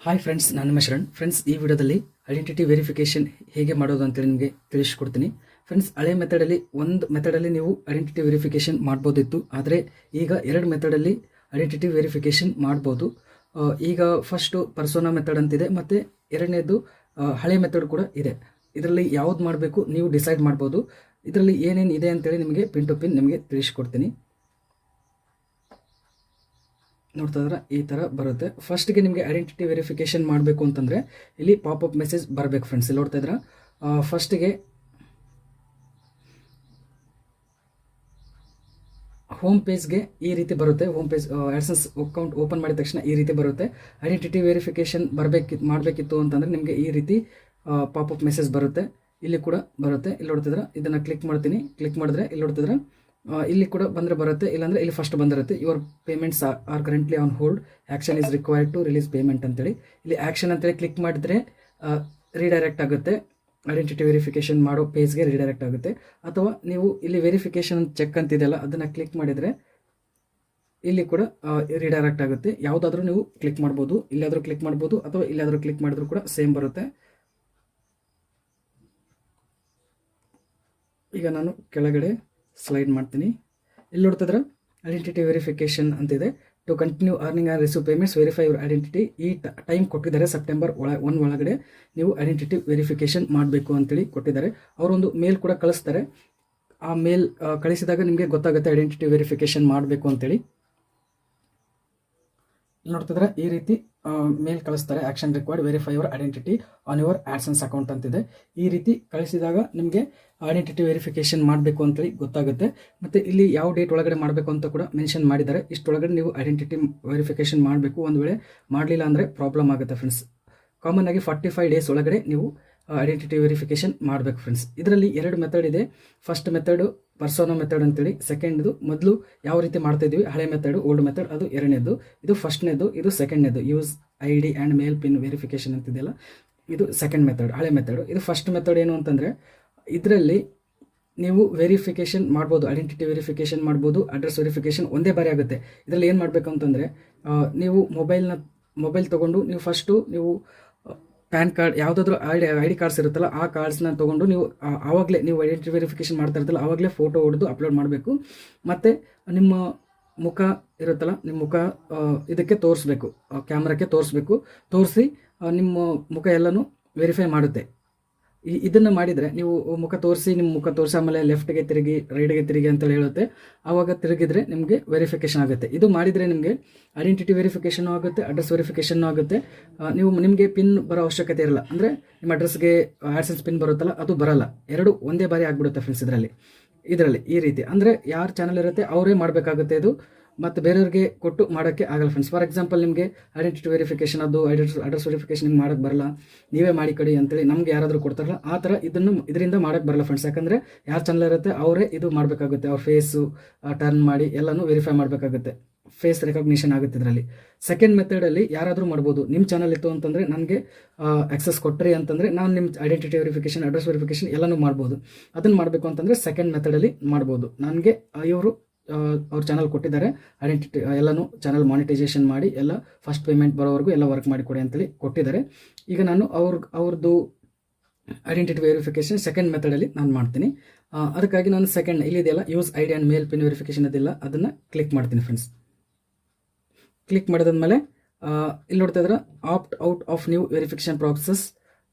Hi friends, ನಾನು ನಿಮ್ಮ Sharan. Friends, ಈ ವಿಡಿಯೋದಲ್ಲಿ ಐಡೆಂಟಿಟಿ ವೆರಿಫಿಕೇಷನ್ ಹೇಗೆ ಮಾಡೋದು ಅಂತೇಳಿ ನಿಮಗೆ ತಿಳಿಸ್ಕೊಡ್ತೀನಿ. ಫ್ರೆಂಡ್ಸ್, ಹಳೆ ಒಂದು ಮೆಥಡಲ್ಲಿ ನೀವು ಐಡೆಂಟಿಟಿ ವೆರಿಫಿಕೇಷನ್ ಮಾಡ್ಬೋದಿತ್ತು, ಆದರೆ ಈಗ ಎರಡು ಮೆಥಡಲ್ಲಿ ಐಡೆಂಟಿಟಿ ವೆರಿಫಿಕೇಷನ್ ಮಾಡ್ಬೋದು. ಈಗ ಫಸ್ಟು ಪರ್ಸೋನಾ ಮೆಥಡ್ ಅಂತಿದೆ, ಮತ್ತು ಎರಡನೇದು ಹಳೆ ಮೆಥಡ್ ಕೂಡ ಇದೆ. ಇದರಲ್ಲಿ ಯಾವ್ದು ಮಾಡಬೇಕು ನೀವು ಡಿಸೈಡ್ ಮಾಡ್ಬೋದು. ಇದರಲ್ಲಿ ಏನೇನು ಇದೆ ಅಂತೇಳಿ ನಿಮಗೆ ಪಿನ್ ಟು ಪಿನ್ ನಿಮಗೆ ತಿಳಿಸ್ಕೊಡ್ತೀನಿ. ನೋಡ್ತಾ ಇದ್ರೆ ಈ ಥರ ಬರುತ್ತೆ. ಫಸ್ಟ್ಗೆ ನಿಮಗೆ ಐಡೆಂಟಿಟಿ ವೆರಿಫಿಕೇಷನ್ ಮಾಡಬೇಕು ಅಂತಂದರೆ ಇಲ್ಲಿ ಪಾಪಪ್ ಮೆಸೇಜ್ ಬರಬೇಕು. ಫ್ರೆಂಡ್ಸ್, ಇಲ್ಲಿ ನೋಡ್ತಾ ಇದ್ರೆ ಫಸ್ಟ್ಗೆ ಹೋಮ್ ಪೇಜ್ಗೆ ಈ ರೀತಿ ಬರುತ್ತೆ. Home page AdSense account open ಮಾಡಿದ ತಕ್ಷಣ ಈ ರೀತಿ ಬರುತ್ತೆ. ಐಡೆಂಟಿಟಿ ವೆರಿಫಿಕೇಷನ್ ಮಾಡಬೇಕಿತ್ತು ಅಂತಂದರೆ ನಿಮಗೆ ಈ ರೀತಿ ಪಾಪಪ್ ಮೆಸೇಜ್ ಬರುತ್ತೆ. ಇಲ್ಲಿ ಕೂಡ ಬರುತ್ತೆ. ಇಲ್ಲಿ ನೋಡ್ತಿದ್ರೆ ಇದನ್ನು ಕ್ಲಿಕ್ ಮಾಡ್ತೀನಿ. ಕ್ಲಿಕ್ ಮಾಡಿದ್ರೆ ಇಲ್ಲಿ ನೋಡ್ತಿದ್ರೆ ಇಲ್ಲಿ ಕೂಡ ಬಂದರೆ ಬರುತ್ತೆ, ಇಲ್ಲಾಂದರೆ ಇಲ್ಲಿ ಫಸ್ಟ್ ಬಂದಿರುತ್ತೆ. Your payments are currently on hold, action is required to release payment ಅಂತೇಳಿ ಇಲ್ಲಿ ಆ್ಯಕ್ಷನ್ ಅಂತೇಳಿ ಕ್ಲಿಕ್ ಮಾಡಿದ್ರೆ ರೀಡೈರೆಕ್ಟ್ ಆಗುತ್ತೆ. ಐಡೆಂಟಿಟಿ ವೆರಿಫಿಕೇಷನ್ ಮಾಡೋ ಪೇಜ್ಗೆ ರೀಡೈರೆಕ್ಟ್ ಆಗುತ್ತೆ. ಅಥವಾ ನೀವು ಇಲ್ಲಿ ವೆರಿಫಿಕೇಷನ್ ಚೆಕ್ ಅಂತಿದೆಯಲ್ಲ ಅದನ್ನು ಕ್ಲಿಕ್ ಮಾಡಿದರೆ ಇಲ್ಲಿ ಕೂಡ ರೀಡೈರೆಕ್ಟ್ ಆಗುತ್ತೆ. ಯಾವುದಾದ್ರೂ ನೀವು ಕ್ಲಿಕ್ ಮಾಡ್ಬೋದು, ಇಲ್ಲಾದರೂ ಕ್ಲಿಕ್ ಮಾಡ್ಬೋದು, ಅಥವಾ ಇಲ್ಲಾದರೂ ಕ್ಲಿಕ್ ಮಾಡಿದ್ರು ಕೂಡ ಸೇಮ್ ಬರುತ್ತೆ. ಈಗ ನಾನು ಕೆಳಗಡೆ ಸ್ಲೈಡ್ ಮಾಡ್ತೀನಿ. ಇಲ್ಲಿ ನೋಡ್ತಿದ್ರೆ ಐಡೆಂಟಿಟಿ ವೆರಿಫಿಕೇಷನ್ ಅಂತಿದೆ. To continue earning and receive payments verify your identity. ಈ ಟೈಮ್ ಕೊಟ್ಟಿದ್ದಾರೆ, ಸೆಪ್ಟೆಂಬರ್ 1 ಒಳಗಡೆ ನೀವು ಐಡೆಂಟಿಟಿ ವೆರಿಫಿಕೇಷನ್ ಮಾಡಬೇಕು ಅಂತೇಳಿ ಕೊಟ್ಟಿದ್ದಾರೆ. ಅವರೊಂದು ಮೇಲ್ ಕೂಡ ಕಳಿಸ್ತಾರೆ. ಆ ಮೇಲ್ ಕಳಿಸಿದಾಗ ನಿಮಗೆ ಗೊತ್ತಾಗುತ್ತೆ ಐಡೆಂಟಿಟಿ ವೆರಿಫಿಕೇಷನ್ ಮಾಡಬೇಕು ಅಂತೇಳಿ. ನೋಡ್ತಿದ್ರೆ ಈ ರೀತಿ ಮೇಲ್ ಕಳಿಸ್ತಾರೆ. Action required, verify your identity on your AdSense account ಅಂತಿದೆ. ಈ ರೀತಿ ಕಳಿಸಿದಾಗ ನಿಮಗೆ ಐಡೆಂಟಿಟಿ ವೆರಿಫಿಕೇಷನ್ ಮಾಡಬೇಕು ಅಂತೇಳಿ ಗೊತ್ತಾಗುತ್ತೆ. ಮತ್ತು ಇಲ್ಲಿ ಯಾವ ಡೇಟ್ ಒಳಗಡೆ ಮಾಡಬೇಕು ಅಂತ ಕೂಡ ಮೆನ್ಷನ್ ಮಾಡಿದ್ದಾರೆ. ಇಷ್ಟೊಳಗಡೆ ನೀವು ಐಡೆಂಟಿಟಿ ವೆರಿಫಿಕೇಷನ್ ಮಾಡಬೇಕು. ಒಂದು ವೇಳೆ ಮಾಡಲಿಲ್ಲ ಅಂದರೆ ಪ್ರಾಬ್ಲಮ್ ಆಗುತ್ತೆ ಫ್ರೆಂಡ್ಸ್. ಕಾಮನ್ ಆಗಿ 45 ಡೇಸ್ ಒಳಗಡೆ ನೀವು ಐಡೆಂಟಿಟಿ ವೆರಿಫಿಕೇಷನ್ ಮಾಡಬೇಕು ಫ್ರೆಂಡ್ಸ್. ಇದರಲ್ಲಿ ಎರಡು ಮೆಥಡ್ ಇದೆ. ಫಸ್ಟ್ ಮೆಥಡು ಪರ್ಸೋನಾ ಮೆಥಡ್ ಅಂತೇಳಿ, ಸೆಕೆಂಡ್ದು ಮೊದಲು ಯಾವ ರೀತಿ ಮಾಡ್ತಾ ಇದ್ವಿ ಹಳೆ ಮೆಥಡು, ಓಲ್ಡ್ ಮೆಥಡ್, ಅದು ಎರಡನೇದು. ಇದು ಫಸ್ಟ್ನೇದು, ಇದು ಸೆಕೆಂಡ್ನೇದು. Use ID and mail pin verification ಅಂತಿದೆಯಲ್ಲ, ಇದು ಸೆಕೆಂಡ್ ಮೆಥಡ್, ಹಳೆ ಮೆಥಡು. ಇದು ಫಸ್ಟ್ ಮೆಥಡ್ ಏನು ಅಂತಂದರೆ ಇದರಲ್ಲಿ ನೀವು ವೆರಿಫಿಕೇಷನ್ ಮಾಡ್ಬೋದು, ಐಡೆಂಟಿಟಿ ವೆರಿಫಿಕೇಷನ್ ಮಾಡ್ಬೋದು, ಅಡ್ರೆಸ್ ವೆರಿಫಿಕೇಷನ್ ಒಂದೇ ಬಾರಿ ಆಗುತ್ತೆ. ಇದರಲ್ಲಿ ಏನು ಮಾಡಬೇಕು ಅಂತಂದರೆ ನೀವು ಮೊಬೈಲ್ ತೊಗೊಂಡು ನೀವು ಫಸ್ಟು ನೀವು ಪ್ಯಾನ್ ಕಾರ್ಡ್ ಯಾವುದಾದ್ರೂ ಐ ಡಿ ಕಾರ್ಡ್ಸ್ ಇರುತ್ತಲ್ಲ ಆ ಕಾರ್ಡ್ಸ್ನ ತೊಗೊಂಡು ನೀವು ಆವಾಗಲೇ ನೀವು ಐಡೆಂಟಿಟಿ ವೆರಿಫಿಕೇಷನ್ ಮಾಡ್ತಾ ಇರ್ತಲ್ಲ ಆವಾಗಲೇ ಫೋಟೋ ಹೊಡೆದು ಅಪ್ಲೋಡ್ ಮಾಡಬೇಕು. ಮತ್ತು ನಿಮ್ಮ ಮುಖ ಇರುತ್ತಲ್ಲ, ನಿಮ್ಮ ಮುಖ ಇದಕ್ಕೆ ತೋರಿಸ್ಬೇಕು, ಕ್ಯಾಮ್ರಾಕ್ಕೆ ತೋರಿಸಿ ನಿಮ್ಮ ಮುಖ ಎಲ್ಲನೂ ವೆರಿಫೈ ಮಾಡುತ್ತೆ. ಇದನ್ನು ಮಾಡಿದರೆ ನೀವು ಮುಖ ತೋರಿಸಿ ಆಮೇಲೆ ಲೆಫ್ಟ್ಗೆ ತಿರುಗಿ ರೈಟ್ಗೆ ತಿರುಗಿ ಅಂತೇಳಿ ಹೇಳುತ್ತೆ. ಆವಾಗ ತಿರುಗಿದ್ರೆ ನಿಮಗೆ ವೆರಿಫಿಕೇಷನ್ ಆಗುತ್ತೆ. ಇದು ಮಾಡಿದರೆ ನಿಮಗೆ ಐಡೆಂಟಿಟಿ ವೆರಿಫಿಕೇಷನ್ ಆಗುತ್ತೆ, ಅಡ್ರೆಸ್ ವೆರಿಫಿಕೇಷನ್ ಆಗುತ್ತೆ. ನಿಮಗೆ ಪಿನ್ ಬರೋ ಅವಶ್ಯಕತೆ ಇರಲ್ಲ. ಅಂದರೆ ನಿಮ್ಮ ಅಡ್ರೆಸ್ಗೆ ಆಡ್ಸೆನ್ಸ್ ಪಿನ್ ಬರುತ್ತಲ್ಲ ಅದು ಬರಲ್ಲ. ಎರಡು ಒಂದೇ ಬಾರಿ ಆಗಿಬಿಡುತ್ತೆ ಫ್ರೆಂಡ್ಸ್. ಇದರಲ್ಲಿ ಈ ರೀತಿ ಅಂದರೆ ಯಾರು ಚಾನಲ್ ಇರುತ್ತೆ ಅವರೇ ಮಾಡಬೇಕಾಗುತ್ತೆ ಇದು, ಮತ್ತು ಬೇರೆಯವ್ರಿಗೆ ಕೊಟ್ಟು ಮಾಡೋಕ್ಕೆ ಆಗಲ್ಲ ಫ್ರೆಂಡ್ಸ್. ಫಾರ್ ಎಕ್ಸಾಂಪಲ್ ನಿಮಗೆ ಐಡೆಂಟಿಟಿ ವೆರಿಫಿಕೇಷನ್ ಅದು ಅಡ್ರೆಸ್ ವೆರಿಫಿಕೇಷನ್ ನಿಮ್ಗೆ ಮಾಡೋಕ್ಕೆ ಬರಲ್ಲ, ನೀವೇ ಮಾಡಿ ಕಡಿ ಅಂತೇಳಿ ನಮ್ಗೆ ಯಾರಾದರೂ ಕೊಡ್ತಾರಲ್ಲ ಆ ಥರ ಇದರಿಂದ ಮಾಡೋಕ್ಕೆ ಬರಲ್ಲ ಫ್ರೆಂಡ್ಸ್. ಯಾಕಂದರೆ ಯಾರು ಚಾನಲ್ ಇರುತ್ತೆ ಅವರೇ ಇದು ಮಾಡಬೇಕಾಗುತ್ತೆ. ಅವ್ರ ಫೇಸು ಟರ್ನ್ ಮಾಡಿ ಎಲ್ಲನೂ ವೆರಿಫೈ ಮಾಡಬೇಕಾಗುತ್ತೆ. ಫೇಸ್ ರೆಕಗ್ನಿಷನ್ ಆಗುತ್ತೆ ಇದರಲ್ಲಿ. ಸೆಕೆಂಡ್ ಮೆಥಡಲ್ಲಿ ಯಾರಾದರೂ ಮಾಡ್ಬೋದು. ನಿಮ್ಮ ಚಾನಲ್ ಇತ್ತು ಅಂತಂದರೆ ನನಗೆ ಆಕ್ಸೆಸ್ ಕೊಟ್ಟರಿ ಅಂತಂದರೆ ನಾನು ನಿಮ್ಮ ಐಡೆಂಟಿಟಿ ವೆರಿಫಿಕೇಷನ್, ಅಡ್ರೆಸ್ ವೆರಿಫಿಕೇಷನ್ ಎಲ್ಲನೂ ಮಾಡ್ಬೋದು. ಅದನ್ನು ಮಾಡಬೇಕು ಅಂತಂದರೆ ಸೆಕೆಂಡ್ ಮೆಥಡಲ್ಲಿ ಮಾಡ್ಬೋದು. ನನಗೆ ಇವರು ಅವ್ರ ಚಾನಲ್ ಕೊಟ್ಟಿದ್ದಾರೆ, ಐಡೆಂಟಿಟಿ ಎಲ್ಲನೂ ಚಾನಲ್ ಮಾನಿಟೈಸೇಷನ್ ಮಾಡಿ ಎಲ್ಲ ಫಸ್ಟ್ ಪೇಮೆಂಟ್ ಬರೋವರೆಗೂ ಎಲ್ಲ ವರ್ಕ್ ಮಾಡಿಕೊಡಿ ಅಂತೇಳಿ ಕೊಟ್ಟಿದ್ದಾರೆ. ಈಗ ನಾನು ಅವ್ರದ್ದು ಐಡೆಂಟಿಟಿ ವೆರಿಫಿಕೇಷನ್ ಸೆಕೆಂಡ್ ಮೆಥಡಲ್ಲಿ ನಾನು ಮಾಡ್ತೀನಿ. ಅದಕ್ಕಾಗಿ ನಾನು ಸೆಕೆಂಡ್ ಇಲ್ಲಿದೆಯಲ್ಲ use ID and mail pin verification ಅದಿಲ್ಲ, ಅದನ್ನು ಕ್ಲಿಕ್ ಮಾಡ್ತೀನಿ ಫ್ರೆಂಡ್ಸ್. ಕ್ಲಿಕ್ ಮಾಡಿದಾದ್ಮೇಲೆ ಇಲ್ಲಿ ನೋಡ್ತಾ ಇದ್ರೆ opt out of new verification process.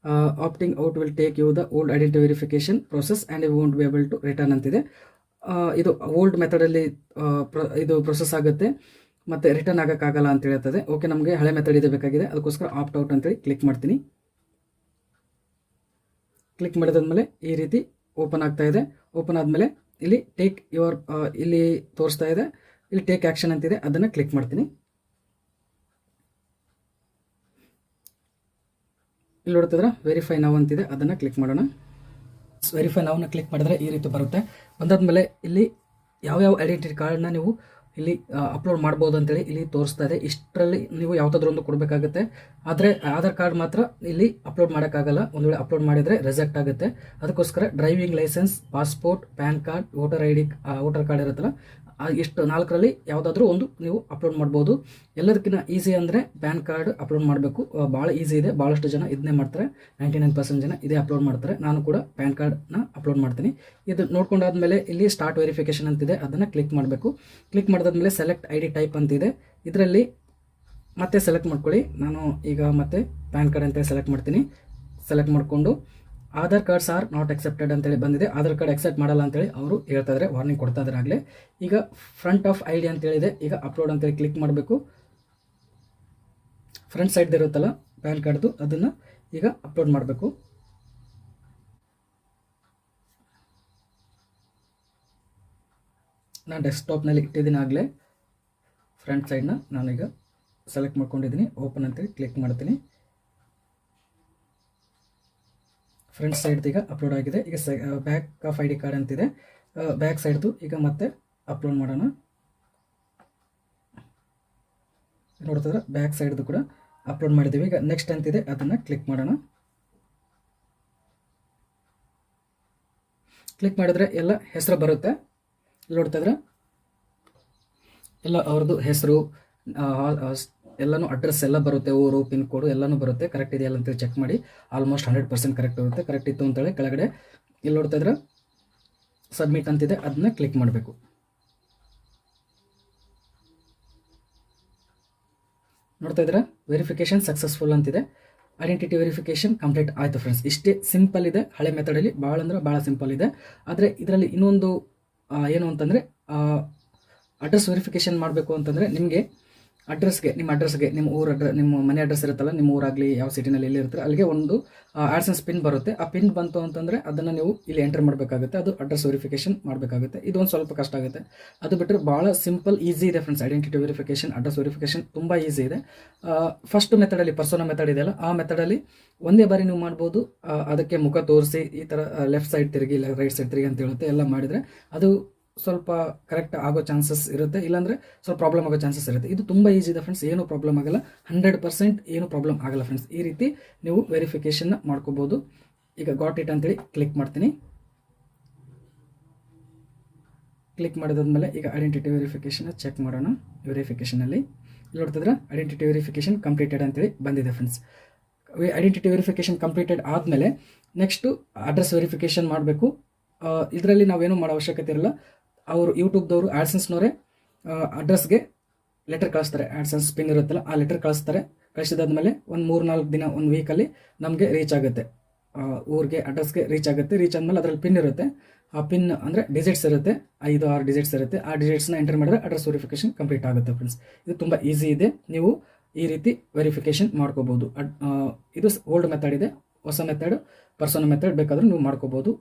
Opting out will take you the old identity verification process and you won't be able to return ಅಂತಿದೆ. ಇದು old ಮೆಥಡಲ್ಲಿ ಇದು process ಆಗುತ್ತೆ ಮತ್ತು ರಿಟರ್ನ್ ಆಗೋಕ್ಕಾಗಲ್ಲ ಅಂತ ಹೇಳ್ತದೆ. ಓಕೆ, ನಮಗೆ ಹಳೆ ಮೆಥಡ್ ಇದೆ ಬೇಕಾಗಿದೆ, ಅದಕ್ಕೋಸ್ಕರ ಆಪ್ಟ್ ಔಟ್ ಅಂತೇಳಿ ಕ್ಲಿಕ್ ಮಾಡ್ತೀನಿ. ಕ್ಲಿಕ್ ಮಾಡಿದಾದ್ಮೇಲೆ ಈ ರೀತಿ ಓಪನ್ ಆಗ್ತಾ ಇದೆ. ಓಪನ್ ಆದಮೇಲೆ ಇಲ್ಲಿ ಟೇಕ್ ಯುವರ್ ಇಲ್ಲಿ ತೋರಿಸ್ತಾ ಇದೆ, ಇಲ್ಲಿ ಟೇಕ್ ಆ್ಯಕ್ಷನ್ ಅಂತಿದೆ, ಅದನ್ನು ಕ್ಲಿಕ್ ಮಾಡ್ತೀನಿ. ಇಲ್ಲಿ ನೋಡ್ತಿದ್ರೆ ವೆರಿಫೈ ನೌ ಅಂತಿದೆ, ಅದನ್ನು ಕ್ಲಿಕ್ ಮಾಡೋಣ. ವೆರಿಫೈ ನಾವ್ನ ಕ್ಲಿಕ್ ಮಾಡಿದ್ರೆ ಈ ರೀತಿ ಬರುತ್ತೆ. ಬಂದಾದ್ಮೇಲೆ ಇಲ್ಲಿ ಯಾವ್ಯಾವ ಐಡೆಂಟಿಟಿ ಕಾರ್ಡ್ನ ನೀವು ಇಲ್ಲಿ ಅಪ್ಲೋಡ್ ಮಾಡ್ಬೋದು ಅಂತೇಳಿ ಇಲ್ಲಿ ತೋರಿಸ್ತಾ ಇದೆ. ಇಷ್ಟರಲ್ಲಿ ನೀವು ಯಾವುದಾದ್ರೂ ಒಂದು ಕೊಡಬೇಕಾಗುತ್ತೆ. ಆದರೆ ಆಧಾರ್ ಕಾರ್ಡ್ ಮಾತ್ರ ಇಲ್ಲಿ ಅಪ್ಲೋಡ್ ಮಾಡೋಕ್ಕಾಗಲ್ಲ. ಒಂದು ವೇಳೆ ಅಪ್ಲೋಡ್ ಮಾಡಿದರೆ ರಿಜೆಕ್ಟ್ ಆಗುತ್ತೆ. ಅದಕ್ಕೋಸ್ಕರ driving licence, passport, PAN card, voter card ಇರುತ್ತಲ್ಲ ಇಷ್ಟು 4ರಲ್ಲಿ ಯಾವುದಾದ್ರೂ ಒಂದು ನೀವು ಅಪ್ಲೋಡ್ ಮಾಡ್ಬೋದು. ಎಲ್ಲದಕ್ಕಿಂತ ಈಸಿ ಅಂದರೆ ಪ್ಯಾನ್ ಕಾರ್ಡ್ ಅಪ್ಲೋಡ್ ಮಾಡಬೇಕು. ಭಾಳ ಈಸಿ ಇದೆ, ಭಾಳಷ್ಟು ಜನ ಇದನ್ನೇ ಮಾಡ್ತಾರೆ. 99% ಜನ ಇದೇ ಅಪ್ಲೋಡ್ ಮಾಡ್ತಾರೆ. ನಾನು ಕೂಡ ಪ್ಯಾನ್ ಕಾರ್ಡ್ನ ಅಪ್ಲೋಡ್ ಮಾಡ್ತೀನಿ. ಇದು ನೋಡ್ಕೊಂಡಾದ್ಮೇಲೆ ಇಲ್ಲಿ ಸ್ಟಾರ್ಟ್ ವೆರಿಫಿಕೇಷನ್ ಅಂತಿದೆ, ಅದನ್ನು ಕ್ಲಿಕ್ ಮಾಡಬೇಕು. ಕ್ಲಿಕ್ ಮಾಡಿದಾದ್ಮೇಲೆ ಸೆಲೆಕ್ಟ್ ID ಟೈಪ್ ಅಂತಿದೆ, ಇದರಲ್ಲಿ ಮತ್ತೆ ಸೆಲೆಕ್ಟ್ ಮಾಡ್ಕೊಳ್ಳಿ. ನಾನು ಈಗ ಮತ್ತೆ ಪ್ಯಾನ್ ಕಾರ್ಡ್ ಅಂತ ಸೆಲೆಕ್ಟ್ ಮಾಡ್ತೀನಿ. ಸೆಲೆಕ್ಟ್ ಮಾಡಿಕೊಂಡು Aadhaar cards are not accepted ಅಂತೇಳಿ ಬಂದಿದೆ. ಆಧಾರ್ ಕಾರ್ಡ್ ಅಕ್ಸೆಪ್ಟ್ ಮಾಡಲ್ಲ ಅಂತೇಳಿ ಅವರು ಹೇಳ್ತಾ ಇದ್ದಾರೆ, ವಾರ್ನಿಂಗ್ ಕೊಡ್ತಾ ಇದ್ದಾರೆ ಆಗಲೇ. ಈಗ ಫ್ರಂಟ್ ಆಫ್ ID ಅಂತೇಳಿದೆ, ಈಗ ಅಪ್ಲೋಡ್ ಅಂತೇಳಿ ಕ್ಲಿಕ್ ಮಾಡಬೇಕು. ಫ್ರಂಟ್ ಸೈಡ್ ಇರುತ್ತಲ್ಲ ಪ್ಯಾನ್ ಕಾರ್ಡ್ದು, ಅದನ್ನು ಈಗ ಅಪ್ಲೋಡ್ ಮಾಡಬೇಕು. ನಾನು ಡೆಸ್ಕ್ಟಾಪ್ನಲ್ಲಿ ಇಟ್ಟಿದ್ದೀನಿ ಆಗಲೇ. ಫ್ರಂಟ್ ಸೈಡ್ನ ನಾನೀಗ ಸೆಲೆಕ್ಟ್ ಮಾಡ್ಕೊಂಡಿದ್ದೀನಿ. ಓಪನ್ ಅಂತೇಳಿ ಕ್ಲಿಕ್ ಮಾಡ್ತೀನಿ. ಫ್ರಂಟ್ ಸೈಡ್ದು ಈಗ ಅಪ್ಲೋಡ್ ಆಗಿದೆ. ಈಗ ಬ್ಯಾಕ್ ಆಫ್ ID ಕಾರ್ಡ್ ಅಂತಿದೆ, ಬ್ಯಾಕ್ ಸೈಡ್ದು ಈಗ ಮತ್ತೆ ಅಪ್ಲೋಡ್ ಮಾಡೋಣ. ನೋಡ್ತಿದ್ರೆ ಬ್ಯಾಕ್ ಸೈಡ್ದು ಕೂಡ ಅಪ್ಲೋಡ್ ಮಾಡಿದ್ದೀವಿ. ಈಗ ನೆಕ್ಸ್ಟ್ ಅಂತಿದೆ, ಅದನ್ನು ಕ್ಲಿಕ್ ಮಾಡೋಣ. ಕ್ಲಿಕ್ ಮಾಡಿದ್ರೆ ಎಲ್ಲ ಹೆಸರು ಬರುತ್ತೆ. ನೋಡ್ತಿದ್ರೆ ಎಲ್ಲ ಅವ್ರದ್ದು ಹೆಸರು, ಎಲ್ಲನೂ ಅಡ್ರೆಸ್ ಎಲ್ಲ ಬರುತ್ತೆ, ಊರು, ಪಿನ್ ಕೋಡು ಎಲ್ಲನೂ ಬರುತ್ತೆ. ಕರೆಕ್ಟ್ ಇದೆಯಲ್ಲ ಅಂತೇಳಿ ಚೆಕ್ ಮಾಡಿ. ಆಲ್ಮೋಸ್ಟ್ 100% ಕರೆಕ್ಟ್ ಇರುತ್ತೆ. ಕರೆಕ್ಟ್ ಇತ್ತು ಅಂತೇಳಿ ಕೆಳಗಡೆ ಇಲ್ಲಿ ನೋಡ್ತಾ ಇದ್ರೆ ಸಬ್ಮಿಟ್ ಅಂತಿದೆ, ಅದನ್ನ ಕ್ಲಿಕ್ ಮಾಡಬೇಕು. ನೋಡ್ತಾ ಇದ್ರೆ ವೆರಿಫಿಕೇಶನ್ ಸಕ್ಸಸ್ಫುಲ್ ಅಂತಿದೆ. ಐಡೆಂಟಿಟಿ ವೆರಿಫಿಕೇಶನ್ ಕಂಪ್ಲೀಟ್ ಆಯಿತು ಫ್ರೆಂಡ್ಸ್. ಇಷ್ಟೇ ಸಿಂಪಲ್ ಇದೆ. ಹಳೆ ಮೆಥಡಲ್ಲಿ ಭಾಳ ಅಂದ್ರೆ ಭಾಳ ಸಿಂಪಲ್ ಇದೆ. ಆದರೆ ಇದರಲ್ಲಿ ಇನ್ನೊಂದು ಏನು ಅಂತಂದರೆ, ಅಡ್ರೆಸ್ ವೆರಿಫಿಕೇಶನ್ ಮಾಡಬೇಕು ಅಂತಂದರೆ ನಿಮಗೆ ನಿಮ್ಮ ಅಡ್ರೆಸ್ಗೆ ನಿಮ್ಮ ಊರ ನಿಮ್ಮ ಮನೆ ಅಡ್ರೆಸ್ ಇರುತ್ತಲ್ಲ, ನಿಮ್ಮ ಊರಾಗಲಿ ಯಾವ ಸಿಟಿನಲ್ಲಿ ಎಲ್ಲಿ ಇರ್ತಾರೆ ಅಲ್ಲಿಗೆ ಒಂದು ಆಡ್ಸೆನ್ಸ್ ಪಿನ್ ಬರುತ್ತೆ. ಆ ಪಿನ್ ಬಂತು ಅಂತಂದರೆ ಅದನ್ನು ನೀವು ಇಲ್ಲಿ ಎಂಟರ್ ಮಾಡಬೇಕಾಗುತ್ತೆ. ಅದು ಅಡ್ರೆಸ್ ವೆರಿಫಿಕೇಶನ್ ಮಾಡಬೇಕಾಗುತ್ತೆ. ಇದೊಂದು ಸ್ವಲ್ಪ ಕಷ್ಟ ಆಗುತ್ತೆ. ಅದು ಬಿಟ್ಟರೆ ಭಾಳ ಸಿಂಪಲ್ ಈಸಿ ಇದೆ friends. Identity verification, address verification ತುಂಬ ಈಸಿ ಇದೆ. ಫಸ್ಟ್ ಮೆಥಡಲ್ಲಿ ಪರ್ಸೋನಾ ಮೆಥಡ್ ಇದೆಯಲ್ಲ, ಆ ಮೆಥಡಲ್ಲಿ ಒಂದೇ ಬಾರಿ ನೀವು ಮಾಡ್ಬೋದು. ಅದಕ್ಕೆ ಮುಖ ತೋರಿಸಿ ಈ ಥರ ಲೆಫ್ಟ್ ಸೈಡ್ ತಿರುಗಿ ಇಲ್ಲ ರೈಟ್ ಸೈಡ್ ತಿರುಗಿ ಅಂತ ಹೇಳುತ್ತೆ. ಎಲ್ಲ ಮಾಡಿದರೆ ಅದು ಸ್ವಲ್ಪ ಕರೆಕ್ಟ್ ಆಗೋ ಚಾನ್ಸಸ್ ಇರುತ್ತೆ, ಇಲ್ಲಾಂದರೆ ಸ್ವಲ್ಪ ಪ್ರಾಬ್ಲಮ್ ಆಗೋ ಚಾನ್ಸಸ್ ಇರುತ್ತೆ. ಇದು ತುಂಬ ಈಸಿ ಇದೆ ಫ್ರೆಂಡ್ಸ್, ಏನೂ ಪ್ರಾಬ್ಲಮ್ ಆಗಲ್ಲ. 100% ಏನೂ ಪ್ರಾಬ್ಲಮ್ ಆಗಲ್ಲ ಫ್ರೆಂಡ್ಸ್. ಈ ರೀತಿ ನೀವು ವೆರಿಫಿಕೇಷನ್ನ ಮಾಡ್ಕೋಬೋದು. ಈಗ ಗಾಟ್ ಇಟ್ ಅಂತೇಳಿ ಕ್ಲಿಕ್ ಮಾಡ್ತೀನಿ. ಕ್ಲಿಕ್ ಮಾಡಿದಾದ್ಮೇಲೆ ಈಗ ಐಡೆಂಟಿಟಿ ವೆರಿಫಿಕೇಷನ್ನ ಚೆಕ್ ಮಾಡೋಣ. ವೆರಿಫಿಕೇಷನಲ್ಲಿ ನೋಡ್ತಿದ್ರೆ ಐಡೆಂಟಿಟಿ ವೆರಿಫಿಕೇಷನ್ ಕಂಪ್ಲೀಟೆಡ್ ಅಂತೇಳಿ ಬಂದಿದೆ ಫ್ರೆಂಡ್ಸ್. ಐಡೆಂಟಿಟಿ ವೆರಿಫಿಕೇಷನ್ ಕಂಪ್ಲೀಟೆಡ್ ಆದಮೇಲೆ ನೆಕ್ಸ್ಟು ಅಡ್ರೆಸ್ ವೆರಿಫಿಕೇಷನ್ ಮಾಡಬೇಕು. ಇದರಲ್ಲಿ ನಾವೇನು ಮಾಡೋ ಅವಶ್ಯಕತೆ ಇರಲ್ಲ. ಅವರು ಯೂಟ್ಯೂಬ್ದವರು ಆಡ್ಸೆನ್ಸ್ನವರೇ ಅಡ್ರೆಸ್ಗೆ ಲೆಟರ್ ಕಳಿಸ್ತಾರೆ. ಆಡ್ಸೆನ್ಸ್ ಪಿನ್ ಇರುತ್ತಲ್ಲ, ಆ ಲೆಟರ್ ಕಳಿಸ್ತಾರೆ. ಕಳಿಸಿದಾದ್ಮೇಲೆ ಒಂದು 3-4 ದಿನ, ಒಂದು ವೀಕಲ್ಲಿ ನಮಗೆ ರೀಚ್ ಆಗುತ್ತೆ. ಊರಿಗೆ ಅಡ್ರೆಸ್ಗೆ ರೀಚ್ ಆಗುತ್ತೆ. ರೀಚ್ ಆದಮೇಲೆ ಅದರಲ್ಲಿ ಪಿನ್ ಇರುತ್ತೆ. ಆ ಪಿನ್ ಅಂದರೆ ಡಿಜಿಟ್ಸ್ ಇರುತ್ತೆ, 5-6 ಡಿಜಿಟ್ಸ್ ಇರುತ್ತೆ. ಆ ಡಿಜಿಟ್ಸ್ನ ಎಂಟರ್ ಮಾಡಿದ್ರೆ ಅಡ್ರೆಸ್ ವೆರಿಫಿಕೇಷನ್ ಕಂಪ್ಲೀಟ್ ಆಗುತ್ತೆ ಫ್ರೆಂಡ್ಸ್. ಇದು ತುಂಬ ಈಸಿ ಇದೆ. ನೀವು ಈ ರೀತಿ ವೆರಿಫಿಕೇಷನ್ ಮಾಡ್ಕೋಬೋದು. ಇದು ಓಲ್ಡ್ ಮೆಥಡ್ ಇದೆ. ಹೊಸ ಮೆಥಡ್ ಪರ್ಸೋನಾ ಮೆಥಡ್ ಬೇಕಾದರೂ ನೀವು ಮಾಡ್ಕೋಬೋದು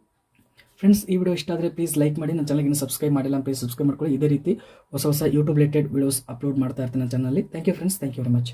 ಫ್ರೆಂಡ್ಸ್. ಈ ವಿಡಿಯೋ ಇಷ್ಟ ಆದರೆ ಪ್ಲೀಸ್ ಲೈಕ್ ಮಾಡಿ. ನನ್ನ ಚಾನಲ್ಗೆ ಸಬ್ಸ್ಕ್ರೈಬ್ ಮಾಡಿಲ್ಲ, ಪ್ಲೀಸ್ ಸಬ್ಸ್ಕ್ರೈಬ್ ಮಾಡ್ಕೊಳ್ಳಿ. ಇದೇ ರೀತಿ ಹೊಸ ಯೂಟ್ಯೂಬ್ ರಿಲೇಟೆಡ್ ವಿಡಿಯೋಸ್ ಅಪ್ಲೋಡ್ ಮಾಡ್ತಾ ಇರ್ತೀನಿ ನನ್ನ ಚಾನಲಲ್ಲಿ. Thank you friends, thank you very much.